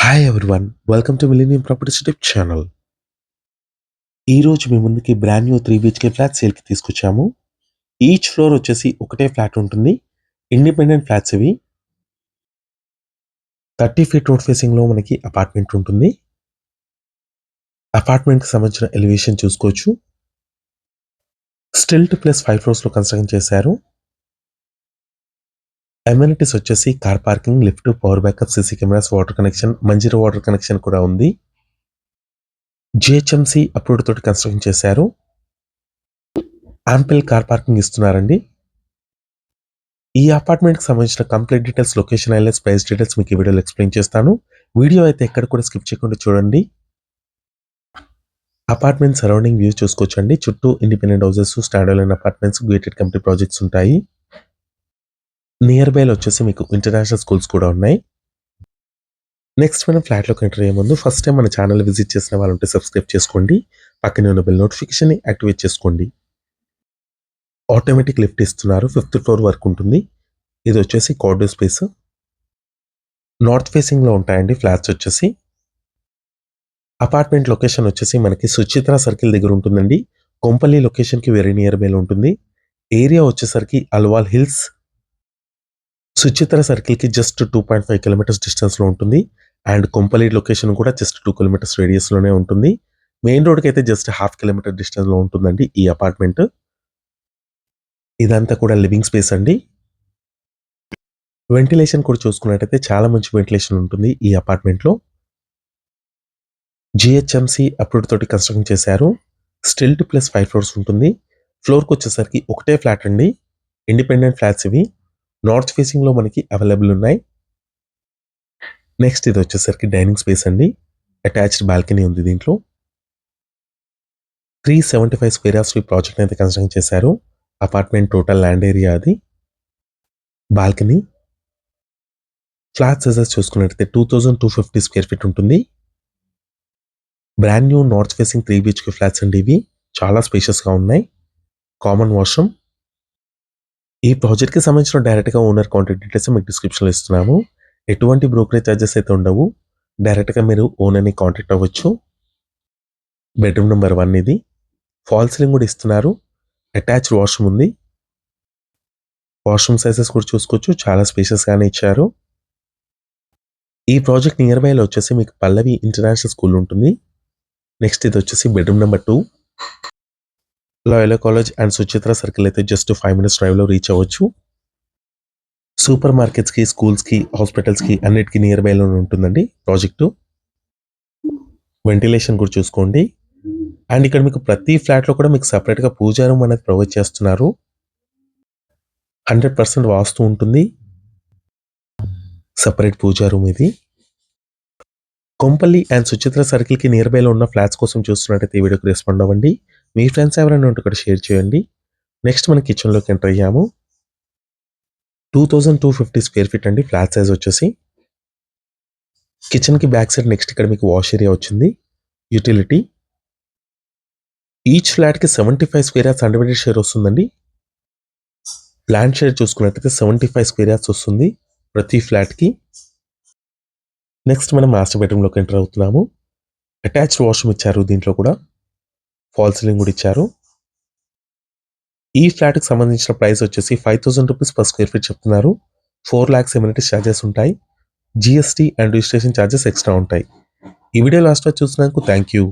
Hi everyone, welcome to millennium properties YouTube channel. ఈ రోజు మీ ముందుకి బ్రాండ్ న్యూ 3 BHK ఫ్లాట్ సేల్కి తీసుకొచ్చాము. ఈచ్ ఫ్లోర్ వచ్చేసి ఒకటే ఫ్లాట్ ఉంటుంది. ఇండిపెండెంట్ ఫ్లాట్స్ ఇవి. 30 ఫీట్ రోడ్ ఫేసింగ్ లో మనకి అపార్ట్మెంట్ ఉంటుంది. అపార్ట్మెంట్ కి సంబంధించిన ఎలివేషన్ చూసుకోవచ్చు. స్టిల్ట్ ప్లస్ 5 ఫ్లోర్స్ లో కన్స్ట్రక్షన్ చేశారు. అమ్యూనిటీస్ వచ్చేసి car parking, lift, power backup, CC cameras, water connection, Manjira water connection కూడా ఉంది. జిహెచ్ఎంసి అప్రూవ్డ్ తోటి కన్స్ట్రక్షన్ చేశారు. యాంపిల్ కార్ పార్కింగ్ ఇస్తున్నారండి. ఈ అపార్ట్మెంట్ కి సంబంధించిన complete details, location highlights, price details మీకు ఈ వీడియోలో ఎక్స్ప్లెయిన్ చేస్తాను. వీడియో అయితే ఎక్కడ కూడా స్కిప్ చేయకుండా చూడండి. అపార్ట్మెంట్ సరౌండింగ్ వ్యూ చూసుకోవచ్చండి. చుట్టూ independent houses, stand alone apartments, gated community projects ఉంటాయి. నియర్ బైలో వచ్చేసి మీకు ఇంటర్నేషనల్ స్కూల్స్ కూడా ఉన్నాయి. నెక్స్ట్ మనం ఫ్లాట్లోకి ఎంటర్ అయ్యే ముందు ఫస్ట్ టైం మన ఛానల్ విజిట్ చేసిన వాళ్ళు ఉంటే సబ్స్క్రైబ్ చేసుకోండి. పక్కనే ఉన్న బెల్ నోటిఫికేషన్ని యాక్టివేట్ చేసుకోండి. ఆటోమేటిక్ లిఫ్ట్ ఇస్తున్నారు. 5th ఫ్లోర్ వరకు ఉంటుంది. ఇది వచ్చేసి కార్డో స్పేస్. నార్త్ ఫేసింగ్ లో ఉంటాయండి ఫ్లాట్స్ వచ్చేసి. అపార్ట్మెంట్ లొకేషన్ వచ్చేసి మనకి సుచిత్ర సర్కిల్ దగ్గర ఉంటుందండి. కొంపల్లి లొకేషన్ కి వెరీ నియర్ బైలో ఉంటుంది. ఏరియా వచ్చేసరికి అల్వాల్ హిల్స్. సుచిత్ర సర్కిల్ కి జస్ట్ 2.5 కిలోమీటర్స్ డిస్టెన్స్ లో ఉంటుంది. అండ్ కొంపల్లి లొకేషన్ కూడా జస్ట్ 2 కిలోమీటర్స్ రేడియస్ లోనే ఉంటుంది. మెయిన్ రోడ్ కి అయితే జస్ట్ 1/2 కిలోమీటర్ డిస్టెన్స్ లో ఉంటుందండి ఈ అపార్ట్మెంట్. ఇదంతా కూడా లివింగ్ స్పేస్ అండి. వెంటిలేషన్ కూడా చూసుకున్నట్టయితే చాలా మంచి వెంటిలేషన్ ఉంటుంది ఈ అపార్ట్మెంట్ లో. జిహెచ్ఎంసి అప్రూవ్డ్ తోటి కన్స్ట్రక్షన్ చేశారు. స్టిల్ట్ ప్లస్ 5 ఫ్లోర్స్ ఉంటుంది. ఫ్లోర్కి వచ్చేసరికి ఒకటే ఫ్లాట్ అండి. ఇండిపెండెంట్ ఫ్లాట్స్ ఇవి. నార్త్ ఫేసింగ్ లో మనకి అవైలబుల్ ఉన్నాయి. నెక్స్ట్ ఇది వచ్చేసరికి డైనింగ్ స్పేస్ అండి. అటాచ్డ్ బాల్కనీ ఉంది దీంట్లో. 375 స్క్వేర్ యార్డ్స్ ప్రాజెక్ట్ అయితే కన్స్ట్రక్షన్ చేశారు. అపార్ట్మెంట్ టోటల్ ల్యాండ్ ఏరియా అది. బాల్కనీ. ఫ్లాట్ సైజెస్ చూసుకున్నట్లయితే 2250 స్క్వేర్ ఫీట్ ఉంటుంది. Brand new north facing 3 BHK flats అండి ఇవి. చాలా స్పేషియస్ గా ఉన్నాయి. Common washroom. ఈ ప్రాజెక్ట్ కి సంబంధించిన డైరెక్ట్ గా ఓనర్ కాంటాక్ట్ డీటెయిల్స్ మీకు డిస్క్రిప్షన్ లో ఇస్తున్నాము. ఎటువంటి బ్రోకరేజ్ ఛార్జెస్ అయితే ఉండవు. డైరెక్ట్ గా మీరు ఓనర్ ని కాంటాక్ట్ అవ్వచ్చు. బెడ్రూమ్ నెంబర్ 1 ఇది. ఫాల్ సీలింగ్ కూడా ఇస్తున్నారు. అటాచ్డ్ వాష్రూమ్ ఉంది. వాష్రూమ్ సైజెస్ కూడా చూసుకోవచ్చు. చాలా స్పేషియస్ గానే ఇచ్చారు. ఈ ప్రాజెక్ట్ నియర్ బై లో వచ్చేసి మీకు పల్లవి ఇంటర్నేషనల్ స్కూల్ ఉంటుంది. నెక్స్ట్ ఇది వచ్చేసి bedroom number 2. లాయలా college and Suchitra circle అయితే జస్ట్ 5 minutes డ్రైవ్ లో రీచ్ అవ్వచ్చు. సూపర్ మార్కెట్స్ కి, స్కూల్స్ కి, హాస్పిటల్స్ కి అన్నిటికీ నియర్ బై లో ఉంటుందండి ప్రాజెక్టు. వెంటిలేషన్ కూడా చూసుకోండి. అండ్ ఇక్కడ మీకు ప్రతి ఫ్లాట్ లో కూడా మీకు సపరేట్ గా పూజా రూమ్ అనేది ప్రొవైడ్ చేస్తున్నారు. 100% వాస్తు ఉంటుంది. సపరేట్ పూజా రూమ్ ఇది. కొంపల్లి అండ్ సుచిత్ర సర్కిల్ కి నియర్ బై లో ఉన్న ఫ్లాట్స్ కోసం చూస్తున్నట్టయితే ఈ వీడియోకి రెస్పాండ్ అవ్వండి. మీ ఫ్రెండ్స్ ఎవరైనా ఉంటే ఇక్కడ షేర్ చేయండి. నెక్స్ట్ మన కిచెన్ లోకి ఎంటర్ అయ్యాము. 2250 స్క్వేర్ ఫీట్ అండి ఫ్లాట్ సైజ్ వచ్చేసి. కిచెన్ కి బ్యాక్ సైడ్ నెక్స్ట్ ఇక్కడ మీకు వాష్ ఏరియా వచ్చింది. యూటిలిటీ. ఈచ్ ఫ్లాట్ కి 75 స్క్వేర్ యార్డ్స్ అన్డివైడెడ్ షేర్ వస్తుందండి. ప్లాంట్ షేర్ చూసుకున్నట్టయితే 75 స్క్వేర్ యార్డ్స్ వస్తుంది ప్రతి ఫ్లాట్ కి. నెక్స్ట్ మనం మాస్టర్ బెడ్రూమ్ లోకి ఎంటర్ అవుతున్నాము. అటాచ్డ్ వాష్రూమ్ ఇచ్చారు దీంట్లో కూడా. ఫాల్ సీలింగ్ కూడా ఇచ్చారు. ఈ ఫ్లాట్ కి సంబంధించిన ప్రైస్ వచ్చేసి 5000 రూపీస్ పర్ స్క్వేర్ ఫీట్ చెప్తున్నారు. 4 lakhs ఎమ్యూనిటీస్ ఛార్జెస్ ఉంటాయి. GST and registration charges extra ఉంటాయి. ఈ వీడియో లాస్ట్ చూసినందుకు థ్యాంక్ యూ.